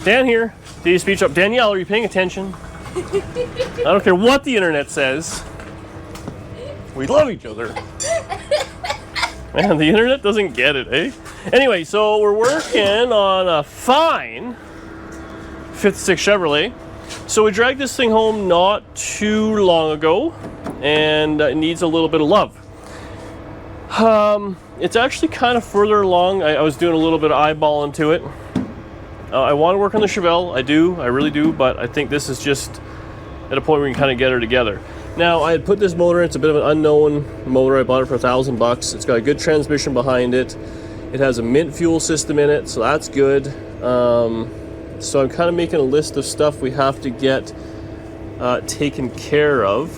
Dan here, Daily Speech Up. Danielle, are you paying attention? I don't care what the internet says. We love each other. Man, the internet doesn't get it, eh? Anyway, so we're working on a fine 56 Chevrolet. So we dragged this thing home not too long ago, and it needs a little bit of love. It's actually kind of further along. I was doing a little bit of eyeballing to it. I want to work on the Chevelle. I really do, but I think this is just at a point where we can kind of get her together. Now, I had put this motor in. It's a bit of an unknown motor. I bought it for $1,000. It's got a good transmission behind it. It has a mint fuel system in it, so that's good. So I'm kind of making a list of stuff we have to get taken care of.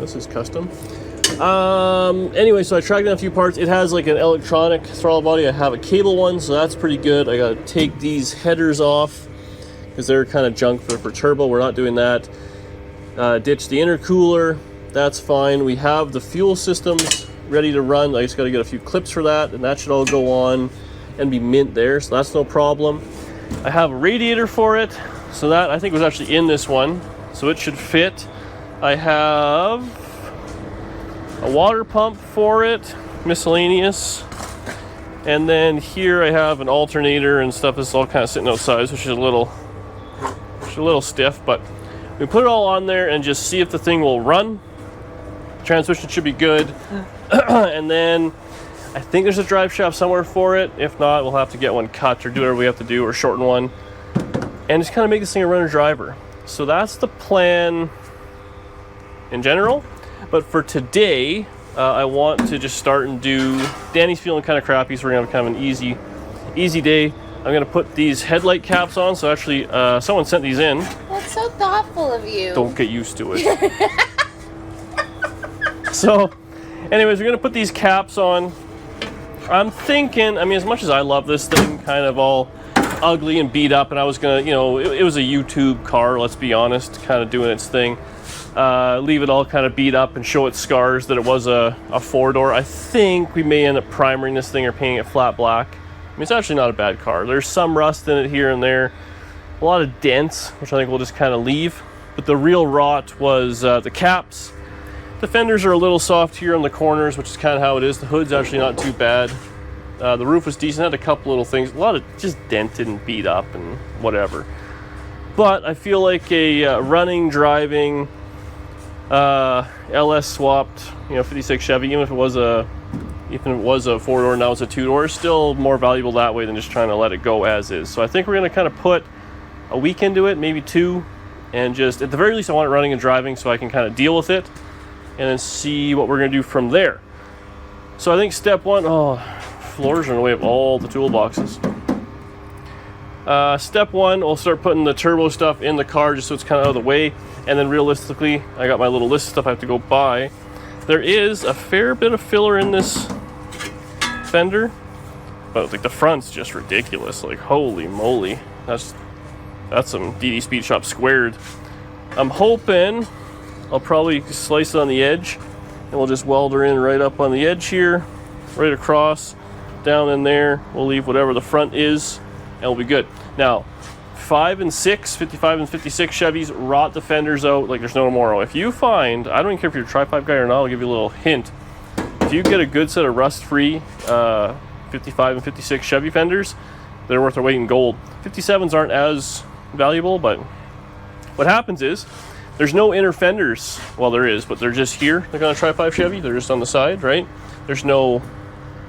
This is custom. Anyway, so I tracked down a few parts. It has like an electronic throttle body. I have a cable one, so that's pretty good. I got to take these headers off because they're kind of junk for turbo. We're not doing that. Ditch the intercooler. That's fine. We have the fuel systems ready to run. I just got to get a few clips for that, and that should all go on and be mint there, so that's no problem. I have a radiator for it, so that I think was actually in this one, so it should fit. I have a water pump for it, miscellaneous, and then here I have an alternator and stuff that's all kind of sitting outside, which is a little stiff, but we put it all on there and just see if the thing will run. Transmission should be good. And then I think there's a drive shaft somewhere for it. If not, we'll have to get one cut or do whatever we have to do or shorten one and just kind of make this thing a runner driver. So that's the plan in general. But for today, I want to just start and do... Danny's feeling kind of crappy, so we're going to have kind of an easy day. I'm going to put these headlight caps on. So actually, someone sent these in. That's so thoughtful of you. Don't get used to it. So, anyways, we're going to put these caps on. I'm thinking, I mean, as much as I love this thing, kind of all ugly and beat up, and I was going to, you know, it was a YouTube car, let's be honest, kind of doing its thing. Leave it all kind of beat up and show its scars that it was a four-door. I think we may end up primering this thing or painting it flat black. I mean, it's actually not a bad car. There's some rust in it here and there. A lot of dents, which I think we'll just kind of leave. But the real rot was the caps. The fenders are a little soft here on the corners, which is kind of how it is. The hood's actually not too bad. The roof was decent. Had a couple little things. A lot of just dented and beat up and whatever. But I feel like a running, driving, LS swapped, 56 Chevy, even if it was a four-door, now it's a two-door, is still more valuable that way than just trying to let it go as is. So I think we're going to kind of put a week into it, maybe two, and just, at the very least, I want it running and driving so I can kind of deal with it and then see what we're going to do from there. So I think step one, floors are in the way of all the toolboxes. Step one, we'll start putting the turbo stuff in the car just so it's kind of out of the way. And then realistically, I got my little list of stuff I have to go buy. There is a fair bit of filler in this fender, but like the front's just ridiculous. Like, holy moly, that's some DD Speed Shop squared. I'm hoping I'll probably slice it on the edge, and we'll just weld her in right up on the edge here, right across, down in there. We'll leave whatever the front is, and we'll be good. Now, 55 and 56 Chevys rot the fenders out like there's no tomorrow. If you find, I don't even care if you're a tri-pipe guy or not, I'll give you a little hint. If you get a good set of rust-free 55 and 56 Chevy fenders, they're worth their weight in gold. 57s aren't as valuable, but what happens is there's no inner fenders. Well, there is, but they're just here. Like on a tri-pipe Chevy, they're just on the side, right? There's no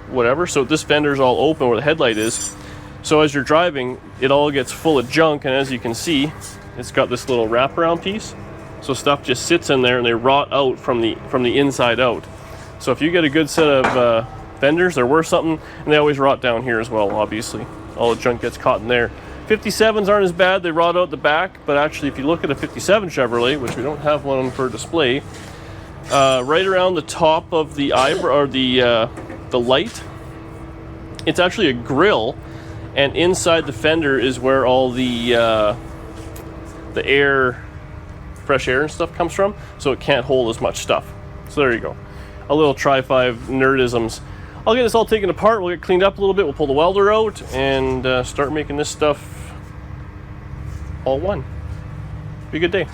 whatever. So this fender's all open where the headlight is. So as you're driving, it all gets full of junk, and as you can see, it's got this little wraparound piece. So stuff just sits in there, and they rot out from the inside out. So if you get a good set of fenders, they're worth something, and they always rot down here as well, obviously. All the junk gets caught in there. 57s aren't as bad, they rot out the back, but actually if you look at a 57 Chevrolet, which we don't have one for display, right around the top of the eyebrow, or the light, it's actually a grill, and inside the fender is where all the air, fresh air and stuff comes from, so it can't hold as much stuff. So there you go. A little Tri-5 nerdisms. I'll get this all taken apart, we'll get cleaned up a little bit, we'll pull the welder out, and start making this stuff all one. Be a good day.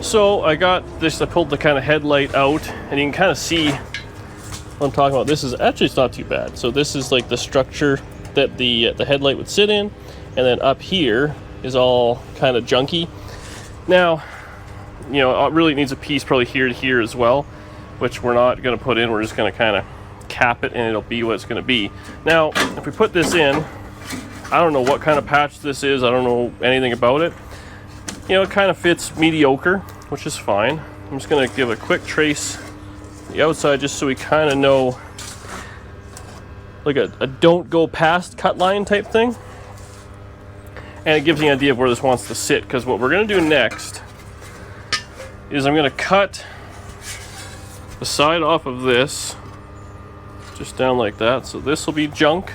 So I got this, I pulled the kind of headlight out, and you can kind of see what I'm talking about. This is actually, it's not too bad. So this is like the structure that the headlight would sit in, and then up here is all kind of junky. Now, you know, it really needs a piece probably here to here as well, which we're not going to put in. We're just going to kind of cap it, and it'll be what it's going to be. Now, if we put this in, I don't know what kind of patch this is. I don't know anything about it. You know, it kind of fits mediocre, which is fine. I'm just going to give a quick trace the outside just so we kind of know, like a don't go past cut line type thing. And it gives you an idea of where this wants to sit, because what we're going to do next is I'm going to cut the side off of this just down like that. So this will be junk,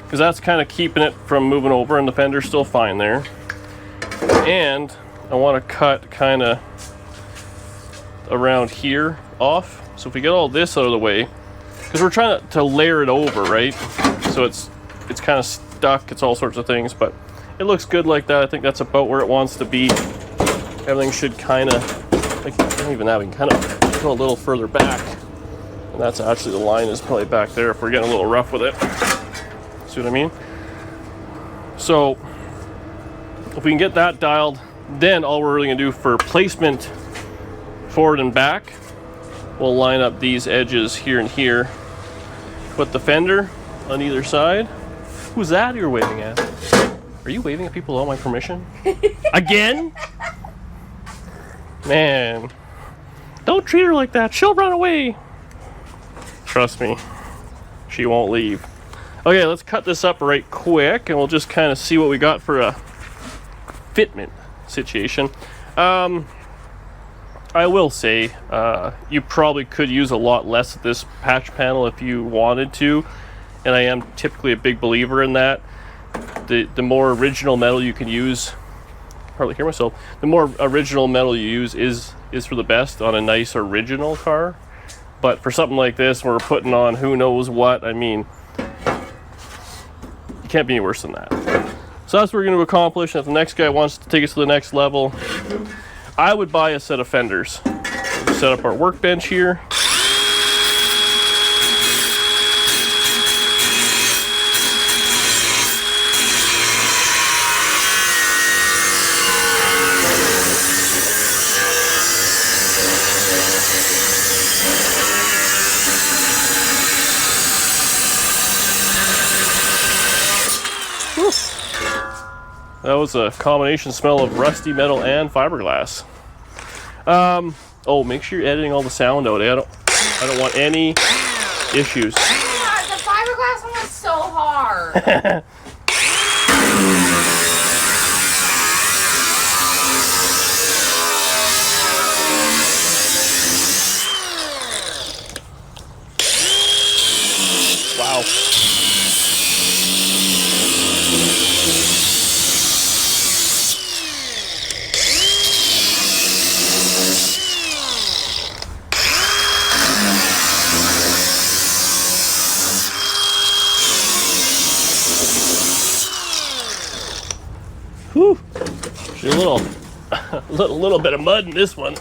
because that's kind of keeping it from moving over, and the fender's still fine there. And I want to cut kind of around here off. So if we get all this out of the way, because we're trying to layer it over, right? So it's kind of stuck, it's all sorts of things, but it looks good like that. I think that's about where it wants to be. Everything should kind of, like, even that, we can kind of go a little further back. And that's actually, the line is probably back there if we're getting a little rough with it. See what I mean? So if we can get that dialed, then all we're really gonna do for placement forward and back, we'll line up these edges here and here. Put the fender on either side. Who's that you're waving at? Are you waving at people without my permission? Again? Man. Don't treat her like that. She'll run away. Trust me. She won't leave. Okay, let's cut this up right quick, and we'll just kind of see what we got for a fitment situation. I will say, you probably could use a lot less of this patch panel if you wanted to, and I am typically a big believer in that. The more original metal you can use, hardly hear myself, the more original metal you use is for the best on a nice original car. But for something like this, where we're putting on who knows what, I mean, you can't be any worse than that. So that's what we're going to accomplish. If the next guy wants to take us to the next level, I would buy a set of fenders. Set up our workbench here. That was a combination smell of rusty metal and fiberglass. Oh, make sure you're editing all the sound out. I don't want any issues. God, the fiberglass one was so hard. Wow. Whew. There's a little bit of mud in this one.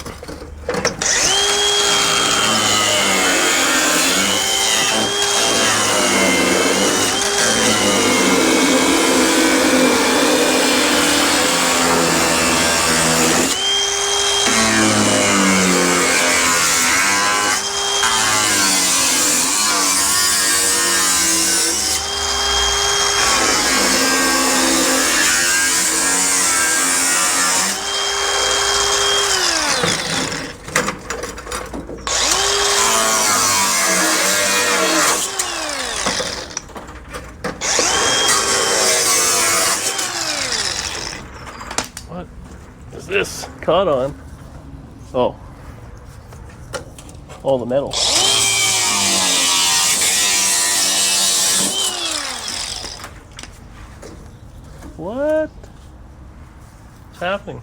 This caught on. Oh, all the metal. What's happening?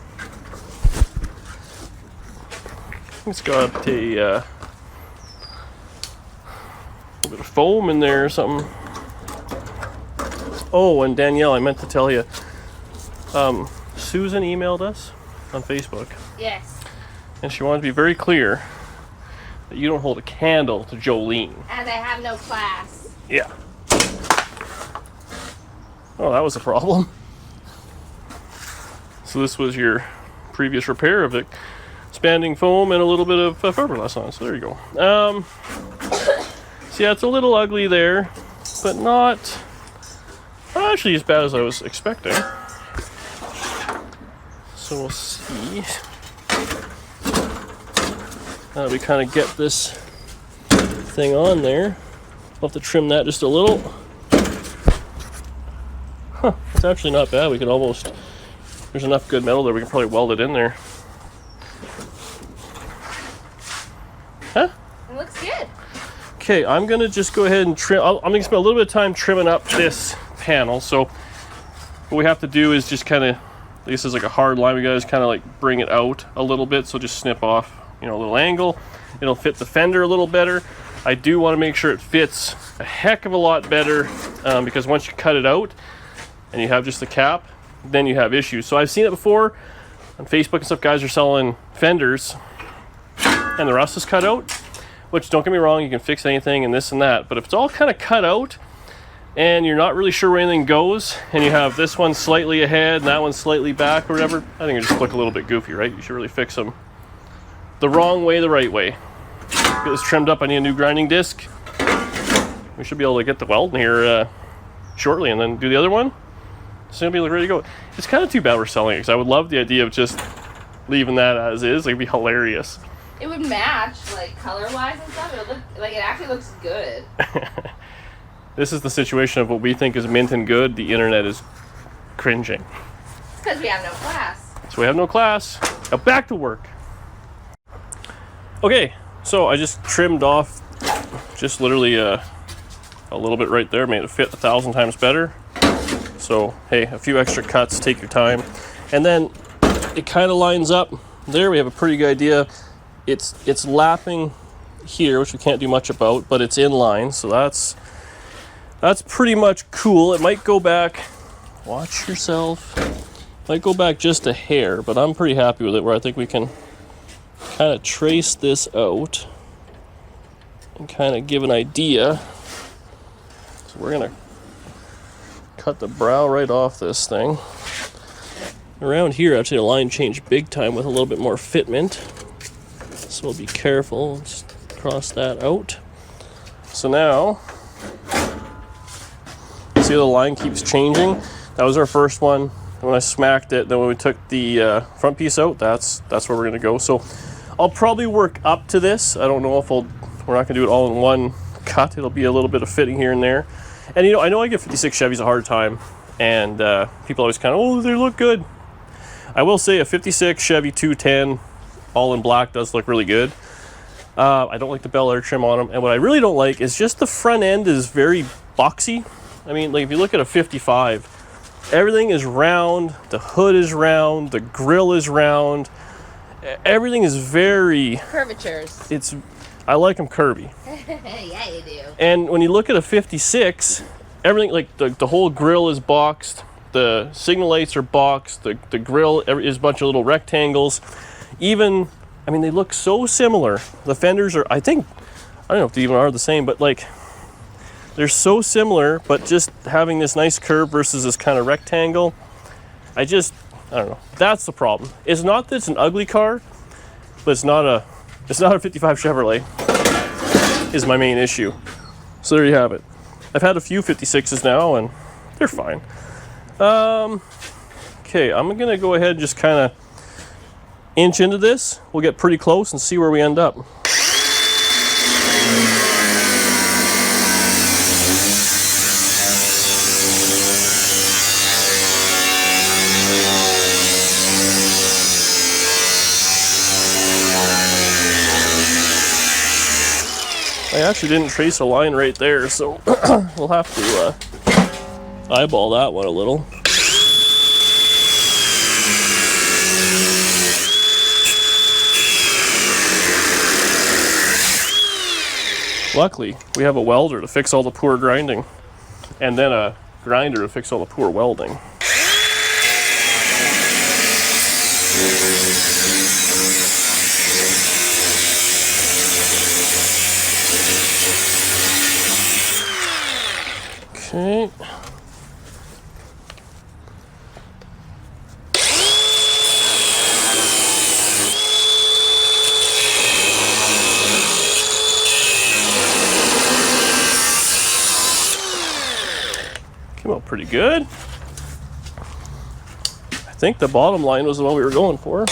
It's got a little bit of foam in there or something. Oh, and Danielle, I meant to tell you, Susan emailed us on Facebook. Yes. And she wanted to be very clear that you don't hold a candle to Jolene. As I have no class. Yeah. Oh, that was a problem. So this was your previous repair of the expanding foam and a little bit of fiberglass on. So there you go. So yeah, it's a little ugly there, but not actually as bad as I was expecting. So we'll see. We kind of get this thing on there. We'll have to trim that just a little. Huh, it's actually not bad. We can almost, there's enough good metal there, we can probably weld it in there. Huh? It looks good. Okay, I'm going to just go ahead and trim. I'm going to spend a little bit of time trimming up this panel. So what we have to do is just kind of, this is like a hard line. We got to just kind of like bring it out a little bit. So just snip off, you know, a little angle. It'll fit the fender a little better. I do want to make sure it fits a heck of a lot better because once you cut it out and you have just the cap, then you have issues. So I've seen it before on Facebook and stuff. Guys are selling fenders and the rust is cut out, which don't get me wrong, you can fix anything and this and that. But if it's all kind of cut out and you're not really sure where anything goes and you have this one slightly ahead and that one slightly back or whatever, I think it just look a little bit goofy, right? You should really fix them the wrong way, the right way. Get this trimmed up. I need a new grinding disc. We should be able to get the welding here shortly and then do the other one. It's gonna be ready to go. It's kind of too bad we're selling it because I would love the idea of just leaving that as is. It'd be hilarious. It would match, like, color-wise and stuff. It would look, like, it actually looks good. This is the situation of what we think is mint and good. The internet is cringing. It's because we have no class. So we have no class. Now back to work. Okay, so I just trimmed off just literally a little bit right there, made it fit 1,000 times better. So, hey, a few extra cuts, take your time. And then it kind of lines up. There we have a pretty good idea. It's lapping here, which we can't do much about, but it's in line. So that's pretty much cool. It might go back, watch yourself. Might go back just a hair, but I'm pretty happy with it where I think we can kind of trace this out and kind of give an idea. So we're gonna cut the brow right off this thing. Around here, actually, the line changed big time with a little bit more fitment. So we'll be careful. Let's cross that out. So now, see how the line keeps changing? That was our first one. When I smacked it, then when we took the front piece out, that's where we're gonna go. So I'll probably work up to this. I don't know if we're not gonna do it all in one cut. It'll be a little bit of fitting here and there. And you know, I know I give 56 Chevys a hard time, and people always kind of, oh, they look good. I will say a 56 Chevy 210, all in black, does look really good. I don't like the Bel Air trim on them, and what I really don't like is just the front end is very boxy. I mean, like if you look at a 55, everything is round, the hood is round, the grill is round, everything is very... Curvatures. I like them curvy. Yeah, you do. And when you look at a 56, everything, like the whole grill is boxed, the signal lights are boxed, the grill is a bunch of little rectangles. Even, I mean, they look so similar. The fenders are, I don't know if they even are the same, but like, they're so similar, but just having this nice curve versus this kind of rectangle, I don't know. That's the problem. It's not that it's an ugly car, but it's not a 55 Chevrolet is my main issue. So there you have it. I've had a few 56s now and they're fine. Okay, I'm gonna go ahead and just kind of inch into this. We'll get pretty close and see where we end up. I actually didn't trace a line right there, so we'll have to eyeball that one a little. Luckily, we have a welder to fix all the poor grinding, and then a grinder to fix all the poor welding. Okay. Came out pretty good. I think the bottom line was the one we were going for.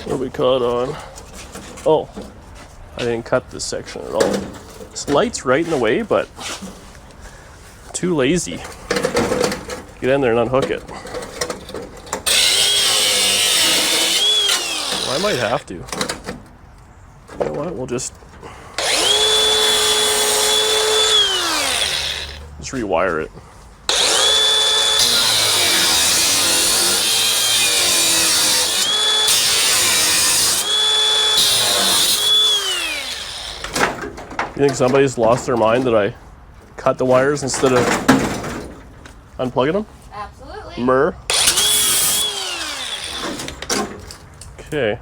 What we caught on? Oh, I didn't cut this section at all. This light's right in the way, but too lazy. Get in there and unhook it. Well, I might have to. You know what? We'll just rewire it. You think somebody's lost their mind that I cut the wires instead of unplugging them? Absolutely. Myrrh. Okay.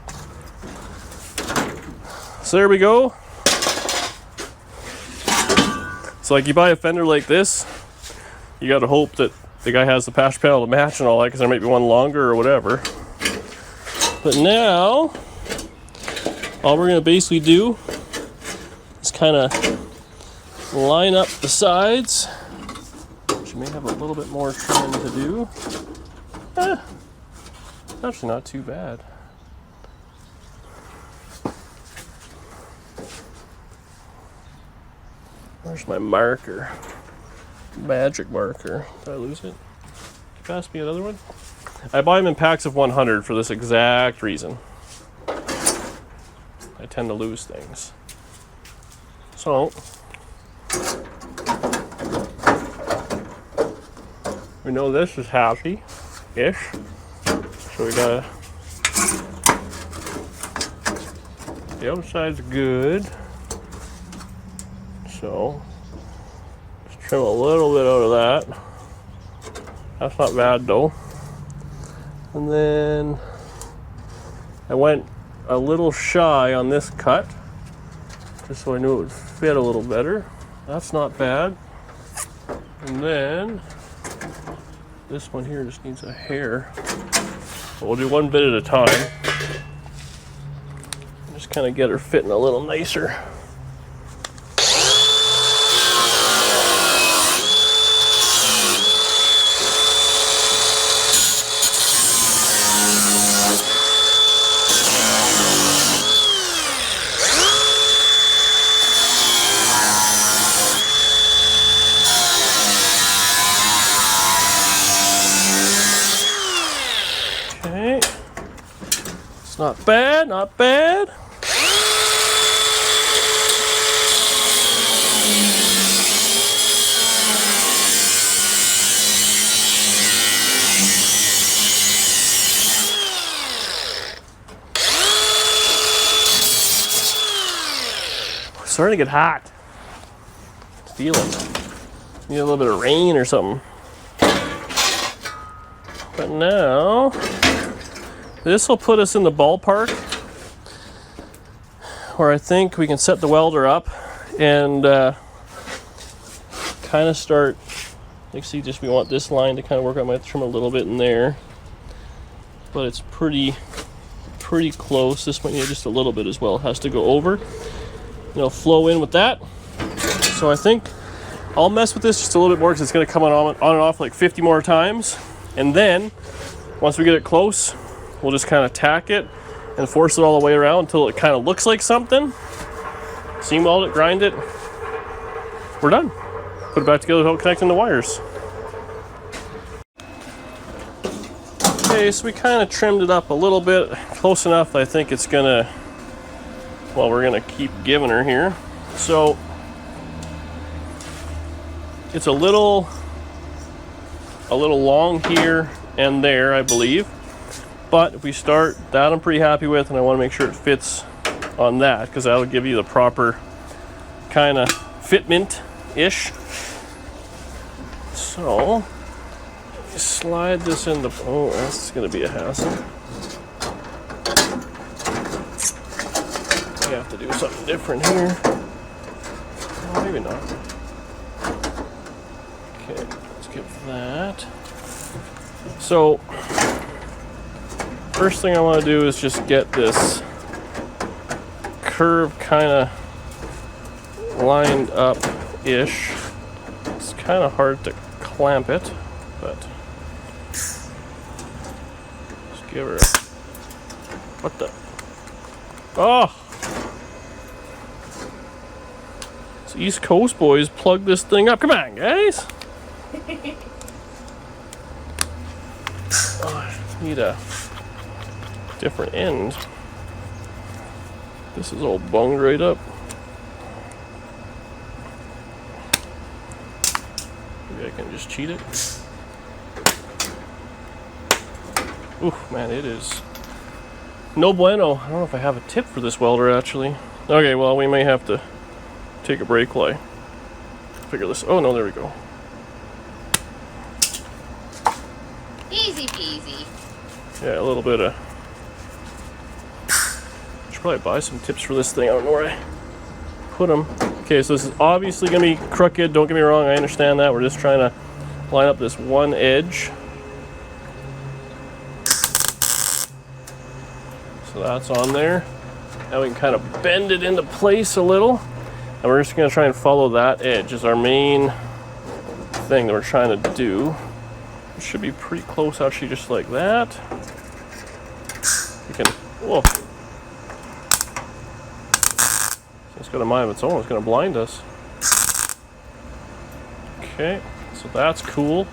So there we go. So like you buy a Fender like this, you gotta hope that the guy has the patch panel to match and all that, because there might be one longer or whatever. But now, all we're gonna basically do is kind of line up the sides, which may have a little bit more trimming to do. Actually not too bad. Where's my marker? Magic marker. Did I lose it? Pass me another one? I buy them in packs of 100 for this exact reason. I tend to lose things. So, we know this is happy-ish. So we gotta, the other side's good. So, just trim a little bit out of that. That's not bad though. And then I went a little shy on this cut, just so I knew it would fit a little better. That's not bad. And then this one here just needs a hair. But we'll do one bit at a time. Just kind of get her fitting a little nicer. Not bad, not bad. It's starting to get hot. Feel it. Need a little bit of rain or something. But now, this will put us in the ballpark where I think we can set the welder up and kind of start, like, see, just we want this line to kind of work. I might trim a little bit in there, but it's pretty close. This might need just a little bit as well. It has to go over. It'll flow in with that. So I think I'll mess with this just a little bit more because it's going to come on and off like 50 more times. And then once we get it close, we'll just kind of tack it and force it all the way around until it kind of looks like something. Seam weld it, grind it. We're done. Put it back together without connecting the wires. Okay, so we kind of trimmed it up a little bit, close enough. I think it's gonna, well, we're gonna keep giving her here. So it's a little long here and there, I believe. But if we start that, I'm pretty happy with, and I want to make sure it fits on that, because that'll give you the proper kind of fitment-ish. So slide this into, oh, that's going to be a hassle. We have to do something different here. Oh, maybe not. Okay, let's give that. So, first thing I want to do is just get this curve kind of lined up-ish. It's kind of hard to clamp it, but just give her a, what the, oh! So East Coast boys plug this thing up. Come on, guys! Oh, I need a different end. This is all bunged right up. Maybe I can just cheat it. Ooh, man, it is no bueno. I don't know if I have a tip for this welder, actually. Okay, well, we may have to take a break while I figure this. Oh, no, there we go. Easy peasy. Yeah, a little bit of... Should probably buy some tips for this thing. I don't know where I put them. Okay, so this is obviously going to be crooked. Don't get me wrong, I understand that. We're just trying to line up this one edge. So that's on there. Now we can kind of bend it into place a little. And we're just going to try and follow that edge as our main thing that we're trying to do. It should be pretty close, actually, just like that. We can, whoa. It's got a mind of its own. It's going to blind us. Okay, so that's cool.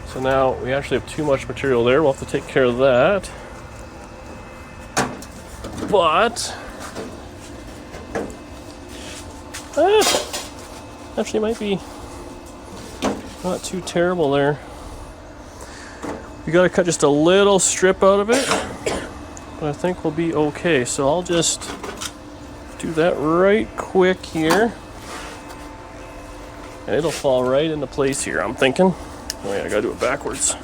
So now we actually have too much material there. We'll have to take care of that. But actually might be not too terrible there. We got to cut just a little strip out of it, but I think we'll be okay. So I'll just do that right quick here, and it'll fall right into place here, I'm thinking. Oh yeah, I gotta do it backwards.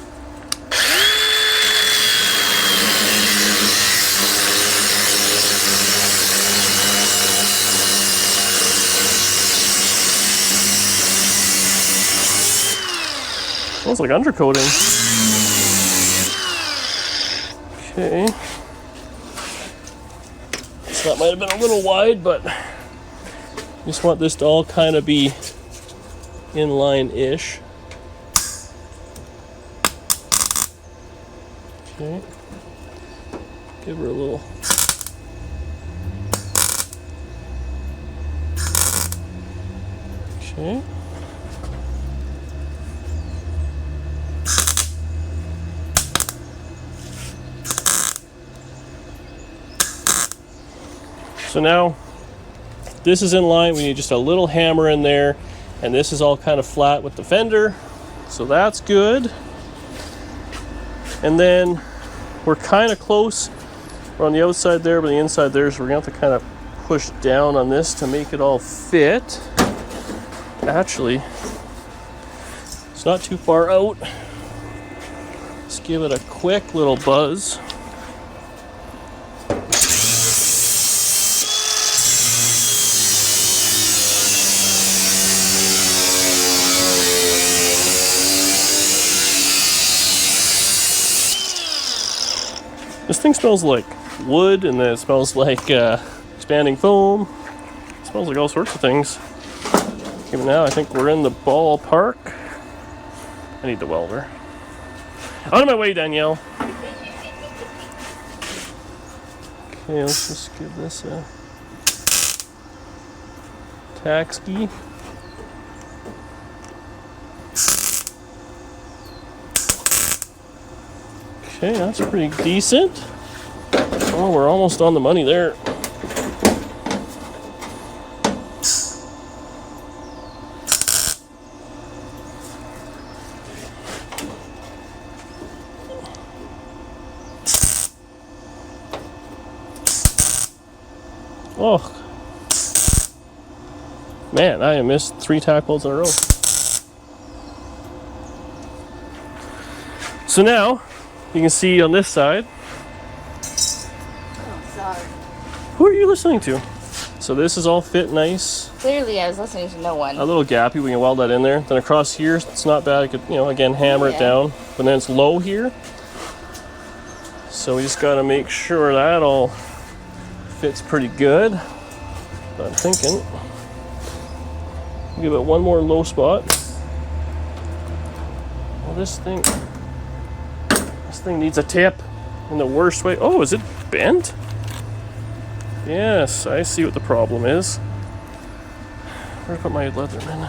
Smells like undercoating. Okay. So that might have been a little wide, but just want this to all kind of be in line-ish. Okay. Give her a little. Okay. So now this is in line. We need just a little hammer in there, and this is all kind of flat with the fender, so that's good. And then we're kind of close. We're on the outside there, but the inside there, so we're gonna have to kind of push down on this to make it all fit. Actually, it's not too far out. Let's give it a quick little buzz. This thing smells like wood, and then it smells like expanding foam. It smells like all sorts of things. Even now, I think we're in the ballpark. I need the welder. Out of my way, Danielle. Okay, let's just give this a tack ski. Okay, that's pretty decent. Oh, we're almost on the money there. Oh, man, I missed 3 tack bolts in a row. So now, you can see on this side. Oh, sorry. Who are you listening to? So this is all fit nice. Clearly, I was listening to no one. A little gappy, we can weld that in there. Then across here, it's not bad. I could, again, hammer it down. But then it's low here. So we just gotta make sure that all fits pretty good. But I'm thinking, give it one more low spot. Well, this thing needs a tip in the worst way. Oh, is it bent? Yes, I see what the problem is. Where did I put my Leatherman?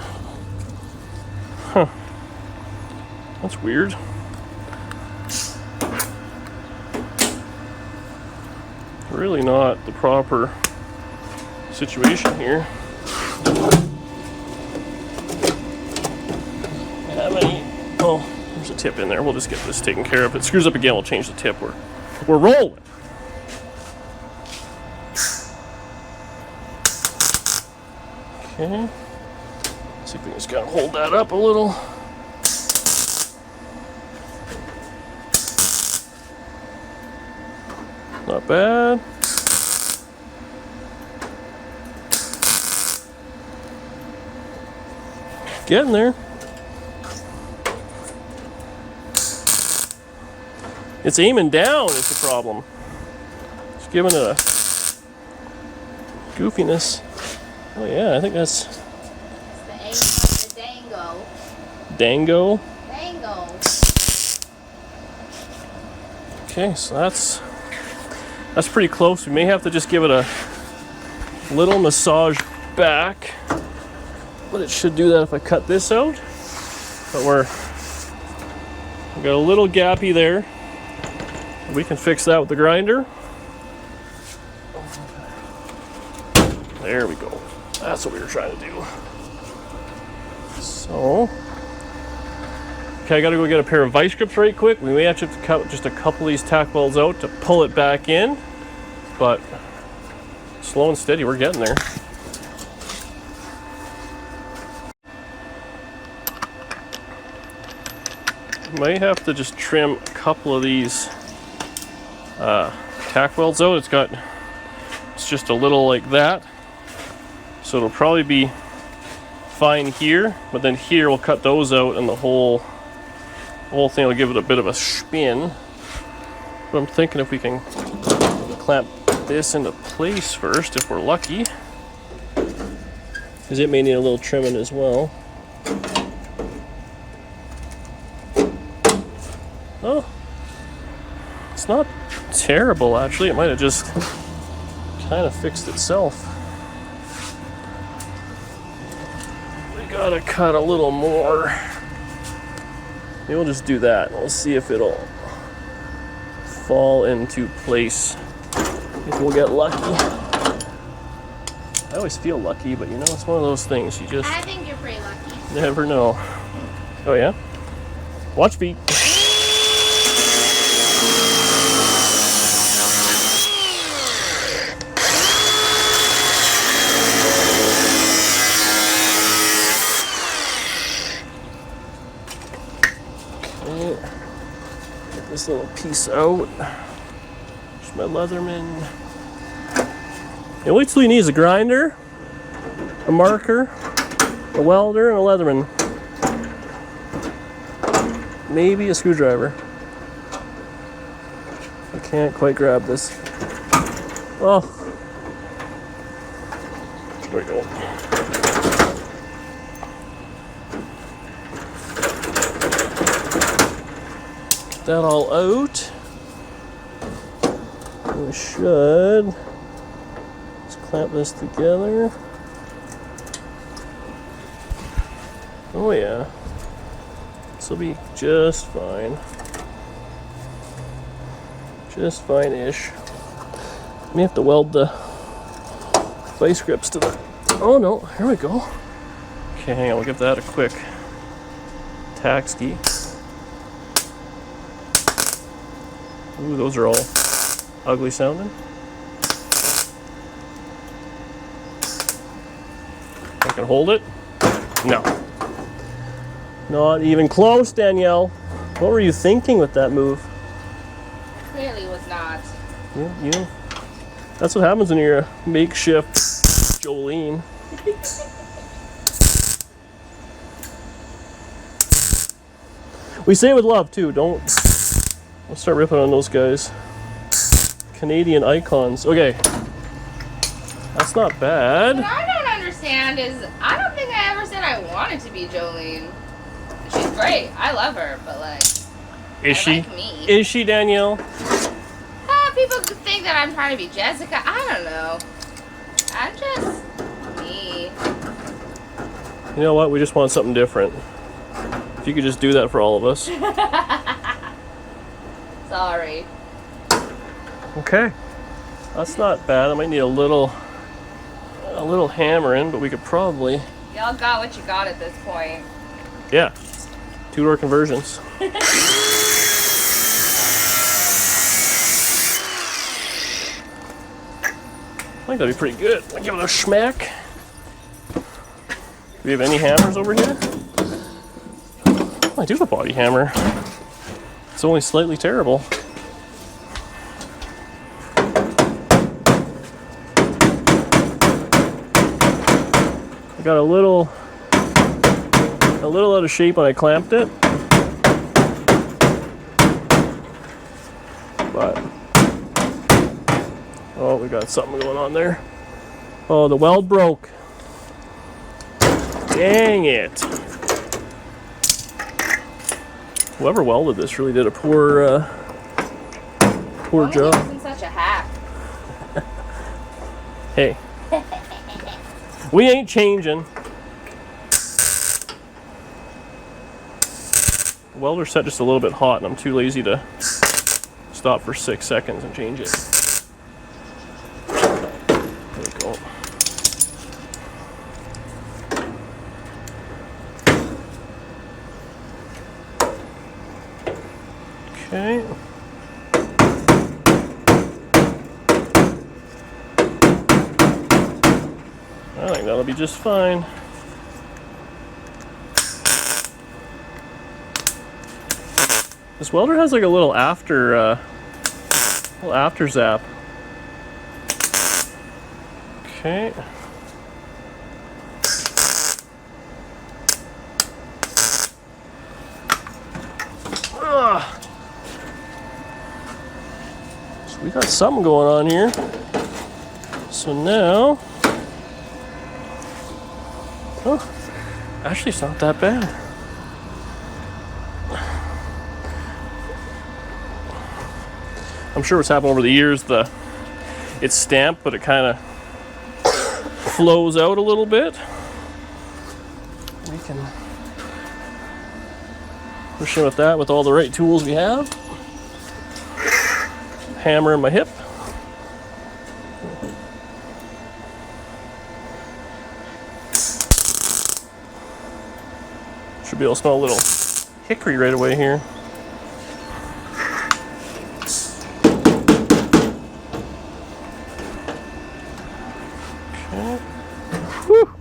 Huh. That's weird. Really not the proper situation here. Have any? Oh, there's a tip in there. We'll just get this taken care of. If it screws up again, we'll change the tip. We're rolling. Okay. See if we just gotta hold that up a little. Not bad. Getting there. It's aiming down is the problem. It's giving it a goofiness. Oh yeah, I think that's It's the dango. dango. Dango. Okay, so that's pretty close. We may have to just give it a little massage back, but it should do that if I cut this out. But we got a little gappy there. We can fix that with the grinder. There we go. That's what we were trying to do. So, okay, I gotta go get a pair of vice grips right quick. We may have to cut just a couple of these tack welds out to pull it back in, but slow and steady, we're getting there. Might have to just trim a couple of these tack welds out. It's just a little like that, so it'll probably be fine here, but then here we'll cut those out and the whole thing will give it a bit of a spin. But I'm thinking if we can clamp this into place first, if we're lucky, because it may need a little trimming as well. Oh, it's not terrible actually. It might have just kind of fixed itself. We gotta cut a little more. Maybe we'll just do that. We'll see if it'll fall into place. If we'll get lucky. I always feel lucky, but it's one of those things you just I think you're pretty lucky. never know. Oh yeah? Watch feet. Get this little piece out. There's my Leatherman. And wait till you need a grinder, a marker, a welder, and a Leatherman. Maybe a screwdriver. I can't quite grab this. Oh. There we go. Get that all out. We should just clamp this together. Oh yeah. This will be just fine. Just fine-ish. May have to weld the vice grips to the... Oh no, here we go. Okay, hang on, we'll give that a quick tack ski. Ooh, those are all ugly sounding. I can hold it. No. Not even close, Danielle. What were you thinking with that move? Clearly was not. Yeah. That's what happens when you're a makeshift Jolene. We say it with love too. Don't. Let's start ripping on those guys. Canadian icons. Okay. That's not bad. What I don't understand is I don't think I ever said I wanted to be Jolene. She's great. I love her, but like. Is she? Like me. Is she, Danielle? People think that I'm trying to be Jessica. I don't know. I'm just me. You know what? We just want something different. If you could just do that for all of us. Sorry. Okay. That's not bad. I might need a little hammering, but we could probably... Y'all got what you got at this point. Yeah. 2-door conversions. I think that'd be pretty good. I'll give it a schmack. Do we have any hammers over here? Oh, I do have a body hammer. It's only slightly terrible. I got a little out of shape when I clamped it. But oh, we got something going on there. Oh, the weld broke. Dang it. Whoever welded this really did a poor job. He wasn't such a hack. Hey. We ain't changing. The welder's set just a little bit hot and I'm too lazy to stop for 6 seconds and change it. There we go. Okay. I think that'll be just fine. This welder has like a little after zap. Okay. So we got something going on here. So now, oh, actually it's not that bad. I'm sure what's happened over the years, it's stamped, but it kind of flows out a little bit. We can push in with that with all the right tools we have. Hammer in my hip. Should be able to smell a little hickory right away here. Okay. Whew.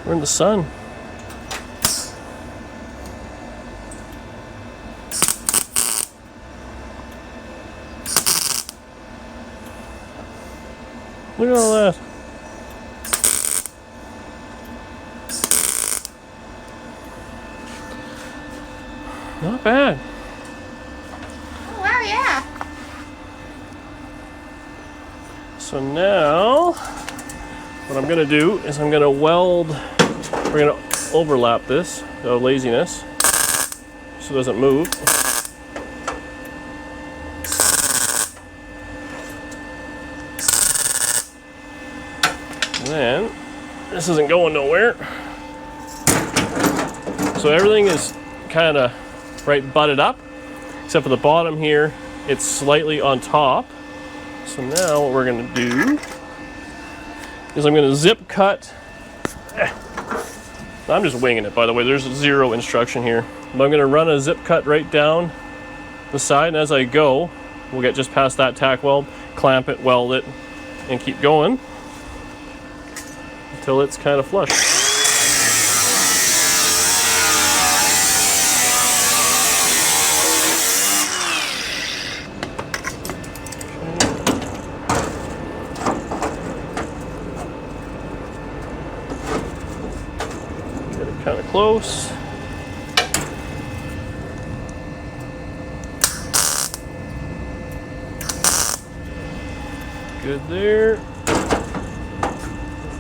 We're in the sun. Look at all that. Not bad. Oh, wow, yeah. So now, what I'm gonna do is I'm gonna weld, we're gonna overlap this, laziness, so it doesn't move. And then, this isn't going nowhere. So everything is kind of right butted up, except for the bottom here it's slightly on top. So now what we're gonna do is I'm gonna zip cut. I'm just winging it, by the way. There's zero instruction here. But I'm gonna run a zip cut right down the side, and as I go, we'll get just past that tack weld, clamp it, weld it, and keep going until it's kind of flush. Get it kind of close. Good there.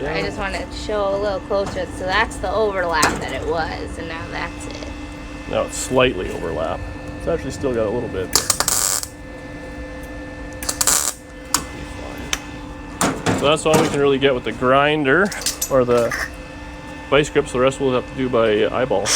I just want to show a little closer. So that's the overlap that it was, and now that's it. Now it's slightly overlap. It's actually still got a little bit. So that's all we can really get with the grinder or the vice grip. So the rest we'll have to do by eyeball.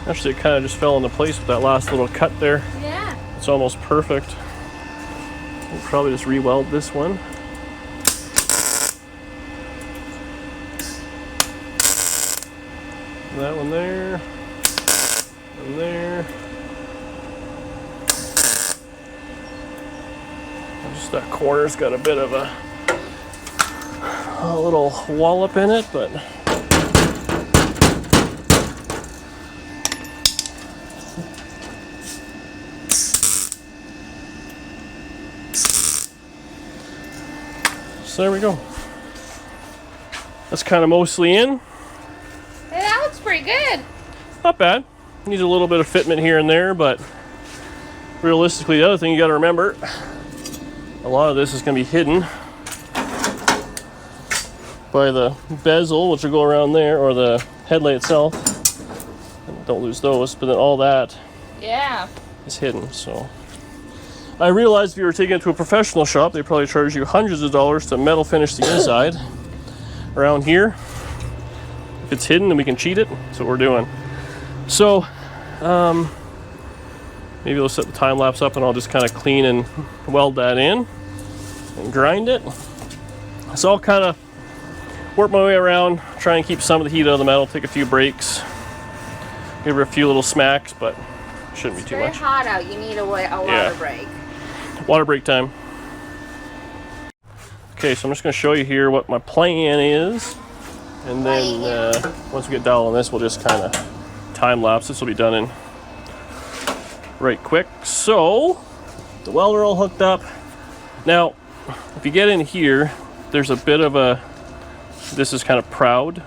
Actually, it kind of just fell into place with that last little cut there. Yeah. It's almost perfect. We'll probably just re-weld this one. That one there. And there. And just that corner's got a bit of a little wallop in it, but so there we go. That's kind of mostly in. Hey, that looks pretty good. Not bad. Needs a little bit of fitment here and there, but realistically, the other thing you got to remember, a lot of this is going to be hidden by the bezel, which will go around there, or the headlight itself. And don't lose those, but then all that is hidden. So I realized if you were taking it to a professional shop, they probably charge you hundreds of dollars to metal finish the inside. Around here, if it's hidden, then we can cheat it. That's what we're doing. So maybe we'll set the time lapse up and I'll just kind of clean and weld that in and grind it. So I'll kind of work my way around, try and keep some of the heat out of the metal, take a few breaks, give her a few little smacks, but it shouldn't be too much. It's very hot out. You need a water break. Water break time. Okay, so I'm just going to show you here what my plan is, and then once we get down on this, we'll just kind of time lapse. This will be done in right quick. So the welder all hooked up. Now, if you get in here, there's a bit of a, this is kind of proud,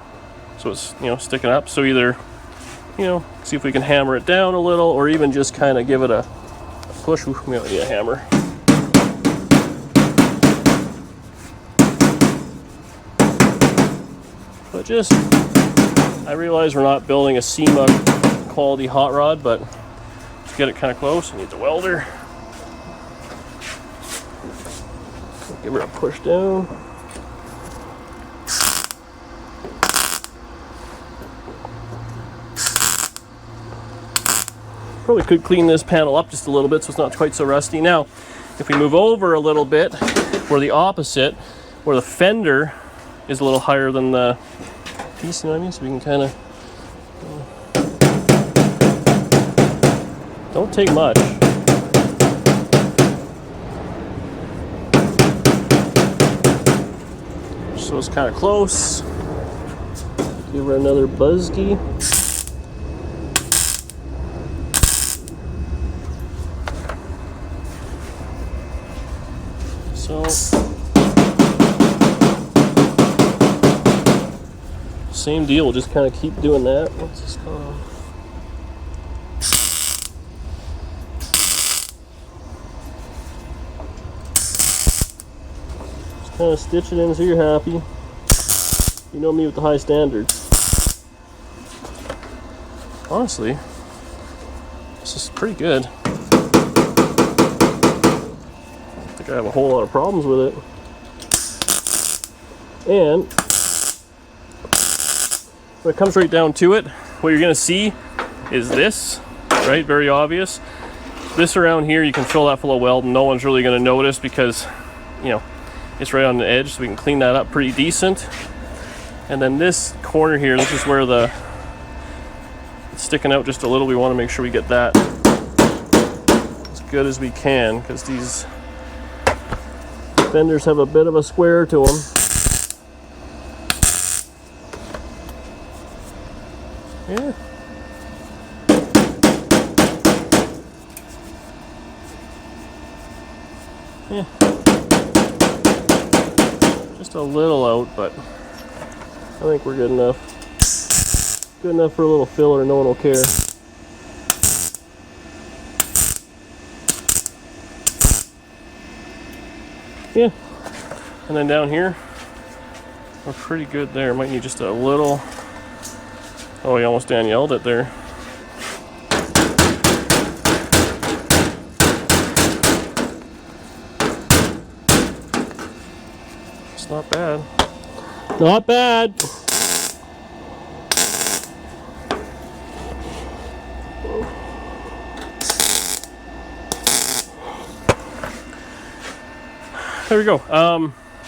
so it's, you know, sticking up. So either, you know, see if we can hammer it down a little, or even just kind of give it a push. Ooh, we don't need a hammer. But just, I realize we're not building a SEMA quality hot rod, but to get it kind of close, I need the welder. Give her a push down. Probably could clean this panel up just a little bit so it's not quite so rusty. Now, if we move over a little bit, we're the opposite, where the fender is a little higher than the piece, you know what I mean? So we can kind of, don't take much. So it's kind of close. Give her another buzzkey. So same deal, we'll just kind of keep doing that. What's this called? Just kind of stitch it in so you're happy. You know me with the high standards. Honestly, this is pretty good. I don't think I have a whole lot of problems with it. And when it comes right down to it, what you're gonna see is this, right? Very obvious. This around here, you can fill that full of weld and no one's really gonna notice because, you know, it's right on the edge, so we can clean that up pretty decent. And then this corner here, this is where it's sticking out just a little. We wanna make sure we get that as good as we can because these fenders have a bit of a square to them. Yeah. Yeah. Just a little out, but I think we're good enough. Good enough for a little filler, no one will care. Yeah. And then down here, we're pretty good there. Might need just a little. Oh, he almost Danielled it there. It's not bad. Not bad. There we go.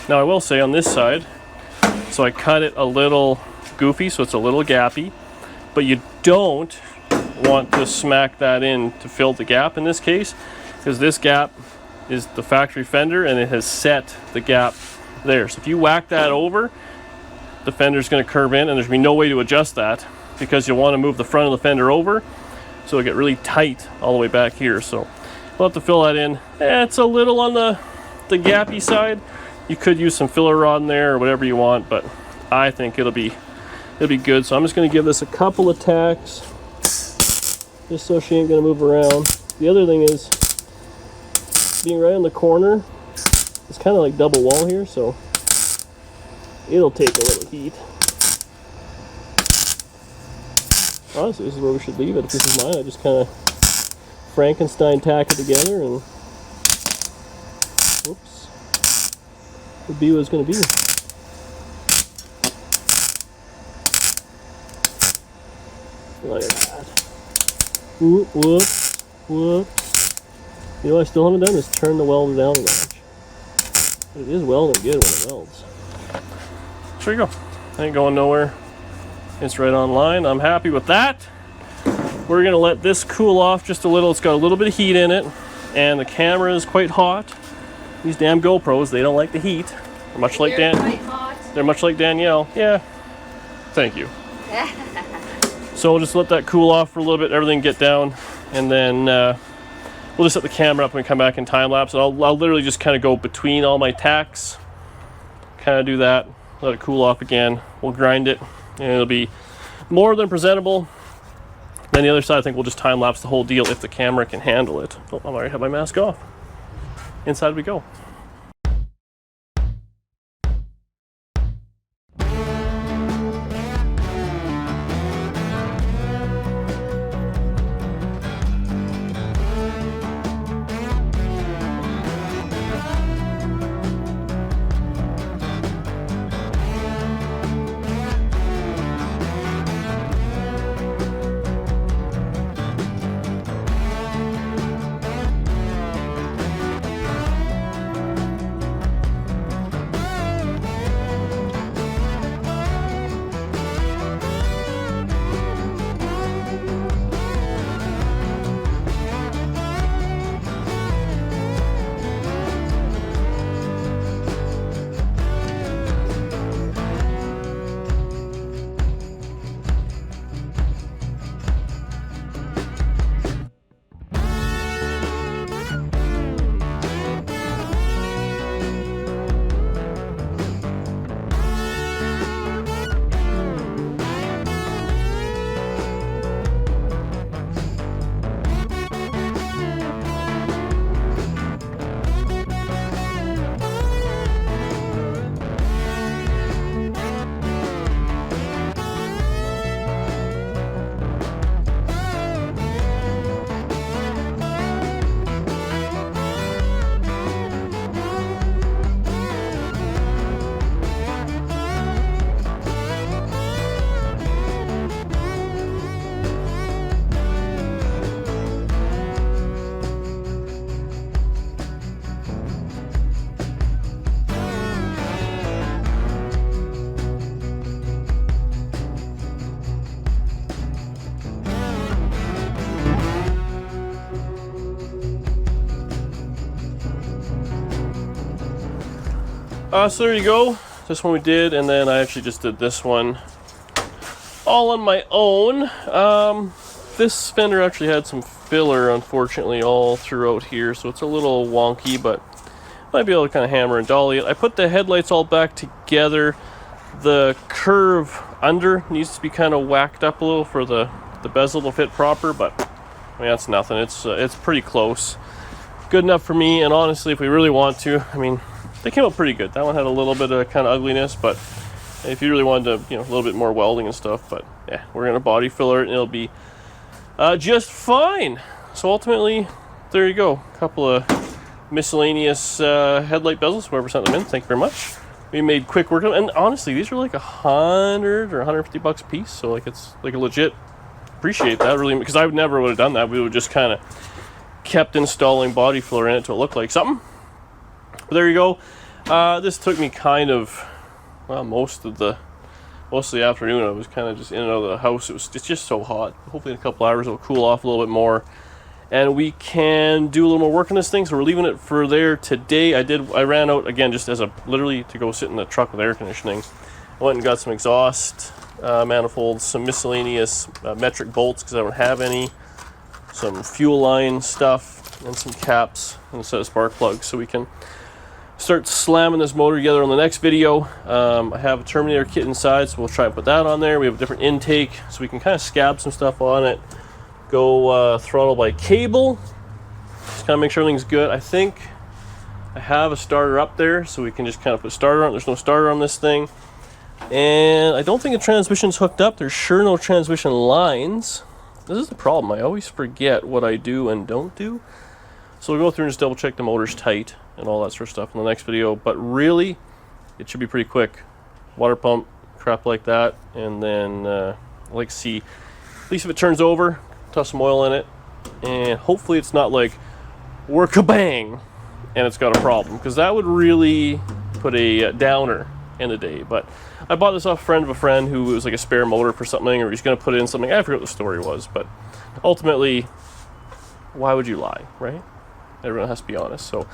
Now I will say on this side, so I cut it a little goofy, so it's a little gappy, but you don't want to smack that in to fill the gap in this case, because this gap is the factory fender and it has set the gap there. So if you whack that over, the fender's going to curve in and there's going to be no way to adjust that because you'll want to move the front of the fender over so it'll get really tight all the way back here. So we'll have to fill that in. It's a little on the gappy side. You could use some filler rod in there or whatever you want, but I think it'll be good. So I'm just going to give this a couple of tacks just so she ain't going to move around. The other thing is being right on the corner, it's kind of like double wall here, so it'll take a little heat. Honestly, this is where we should leave it. If this is mine, I just kind of Frankenstein tack it together and whoops, it'll be what it's going to be. Like that. Whoops, whoops. You know what I still haven't done is turn the welder down a notch. But it is welding good when it welds. There you go. Ain't going nowhere. It's right on line. I'm happy with that. We're gonna let this cool off just a little. It's got a little bit of heat in it, and the camera is quite hot. These damn GoPros, they don't like the heat. They're much like They're much like Danielle. Yeah. Thank you. So we'll just let that cool off for a little bit, everything get down, and then we'll just set the camera up and come back in time lapse. And I'll literally just kind of go between all my tacks, kind of do that, let it cool off again. We'll grind it, and it'll be more than presentable. Then the other side, I think we'll just time lapse the whole deal if the camera can handle it. Oh, I already have my mask off. Inside we go. So there you go. This one we did, and then I actually just did this one all on my own. This Fender actually had some filler, unfortunately, all throughout here, so it's a little wonky, but might be able to kind of hammer and dolly it. I put the headlights all back together. The curve under needs to be kind of whacked up a little for the bezel to fit proper, but I mean, that's nothing. It's pretty close. Good enough for me, and honestly, if we really want to, I mean, they came out pretty good. That one had a little bit of kind of ugliness, but if you really wanted to, you know, a little bit more welding and stuff, but yeah, we're going to body filler it, and it'll be just fine. So ultimately, there you go. A couple of miscellaneous headlight bezels, whoever sent them in, thank you very much. We made quick work of them, and honestly, these are like $100 or $150 a piece, so like it's like a legit, appreciate that really, because I never would have done that. We would just kind of kept installing body filler in it till it looked like something. But there you go. This took me kind of, well, most of the afternoon. I was kind of just in and out of the house. It's just so hot. Hopefully in a couple hours it'll cool off a little bit more, and we can do a little more work on this thing. So we're leaving it for there today. I ran out again just as literally to go sit in the truck with air conditioning. I went and got some exhaust manifolds, some miscellaneous metric bolts because I don't have any, some fuel line stuff, and some caps and a set of spark plugs, so we can start slamming this motor together on the next video. I have a Terminator kit inside, so we'll try and put that on there. We have a different intake, so we can kind of scab some stuff on it. Go throttle by cable. Just kind of make sure everything's good. I think I have a starter up there, so we can just kind of put a starter on. There's no starter on this thing. And I don't think the transmission's hooked up. There's sure no transmission lines. This is the problem. I always forget what I do and don't do. So we'll go through and just double check the motor's tight and all that sort of stuff in the next video. But really, it should be pretty quick. Water pump, crap like that. And then I like to see, at least if it turns over, toss some oil in it. And hopefully it's not like, work a bang, and it's got a problem. Because that would really put a downer in the day. But I bought this off a friend of a friend who was like a spare motor for something, or he's going to put in something. I forget what the story was. But ultimately, why would you lie, right? Everyone has to be honest. So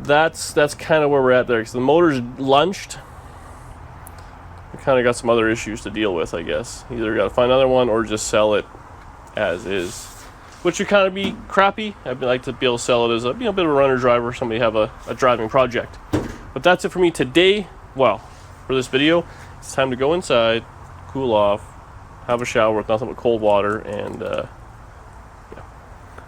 that's kind of where we're at there, because the motor's lunched. We kind of got some other issues to deal with, I guess. Either got to find another one or just sell it as is, which would kind of be crappy. I'd like to be able to sell it as a bit of a runner driver, somebody have a driving project. But that's it for me today. Well, for this video, it's time to go inside, cool off, have a shower with nothing but cold water, and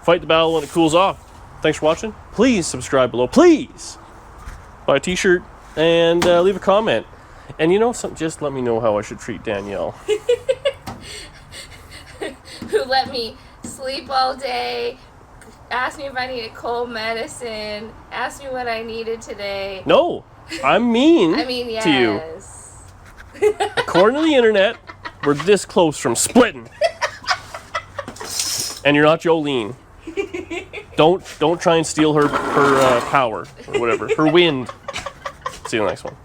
fight the battle when it cools off. Thanks for watching. Please subscribe below. Please buy a t-shirt and leave a comment. And you know something, just let me know how I should treat Danielle. Who let me sleep all day, asked me if I needed cold medicine, asked me what I needed today. No, I'm mean yes. to you. According to the internet, we're this close from splitting. And you're not Jolene. Don't try and steal her power or whatever, her wind. See you in the next one.